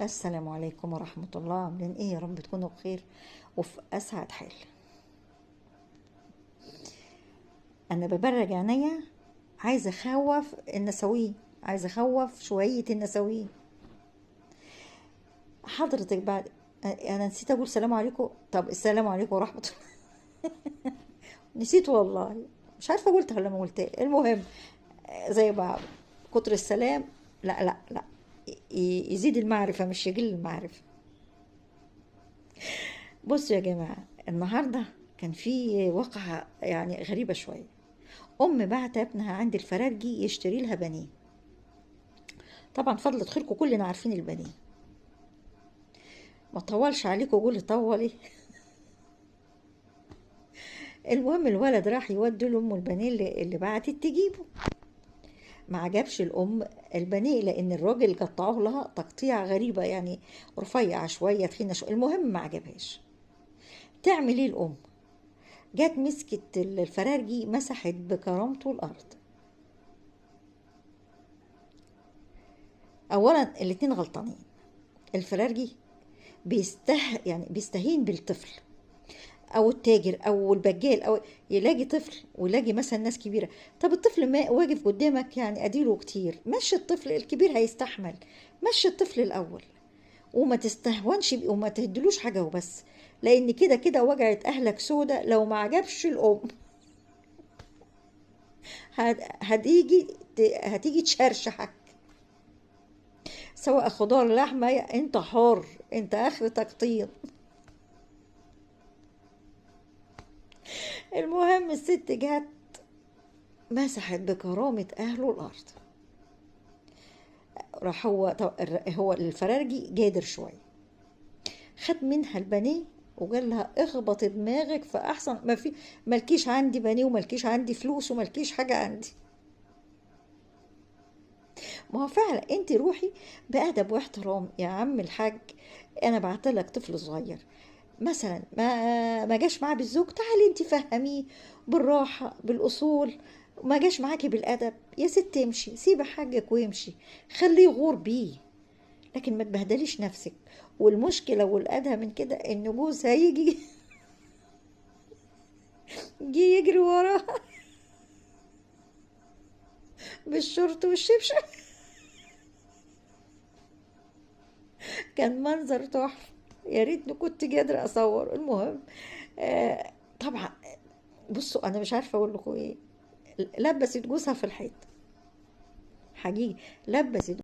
السلام عليكم ورحمة الله. عاملين ايه؟ يا رب تكونوا بخير وفي اسعد حال. انا ببرج عينيا، عايزة اخوف النسوين، عايزة اخوف شوية النسوين. حضرتك بعد انا نسيت اقول السلام عليكم. طب السلام عليكم ورحمة الله. نسيت والله، مش عارفة قلتها ولا ما قلتها. المهم، زي بعض. كتر السلام لا لا لا، يزيد المعرفة مش يقل المعرفة. بصوا يا جماعة، النهاردة كان في واقعة يعني غريبة شوية. أم بعت ابنها عند الفرارجي يشتري لها بانيه. طبعا فضلة خيركم كلنا عارفين البانيه، ما طولش عليكم قولي طولي. المهم الولد راح يودي لأمه البانيه اللي بعتت تجيبه. ما عجبش الأم البانيه، لأن الراجل قطعه لها تقطيع غريبة، يعني رفيع شوية تخينة شوية. المهم ما عجبهاش. تعمل ايه الأم؟ جت مسكت الفرارجي، مسحت بكرامته الأرض. أولا الاتنين غلطانين. الفرارجي يعني بيستهين بالطفل او التاجر او البجال، او يلاقي طفل ويلاقي مثلا ناس كبيره. طب الطفل ما واقف قدامك، يعني اديله كتير، مشي الطفل الكبير هيستحمل. مشي الطفل الاول، وما تستهونش وما تهدلوش حاجه وبس، لان كده كده وجعت اهلك سودة لو ما عجبش الام. هتيجي هتيجي تشرشحك، سواء خضار لحمه، انت حر، انت اخرتك طين. المهم الست جت مسحت بكرامة أهله الأرض. راح هو الفرارجي جادر شوية، خد منها البانيه وقال لها اخبط دماغك في أحسن ما في، ملكيش عندي بانيه وملكيش عندي فلوس وملكيش حاجة عندي. ما هو فعلا انت روحي بأدب واحترام يا عم الحاج. انا بعتلك طفل صغير مثلا ما جاش معاه بالذوق، تعالي انت فهميه بالراحه بالاصول. ما جاش معاكي بالادب يا ست امشي، سيبي حاجك ويمشي، خليه يغور بيه، لكن ما تبهدليش نفسك. والمشكله والادهى من كده ان جوز هيجي جه يجري وراها بالشورت والشبشب. كان منظر تحفه، يا ريتني كنت قادره اصور. المهم طبعا بصوا انا مش عارفه اقول لكم ايه. لبست جوزها في الحيط، حقيقي لبست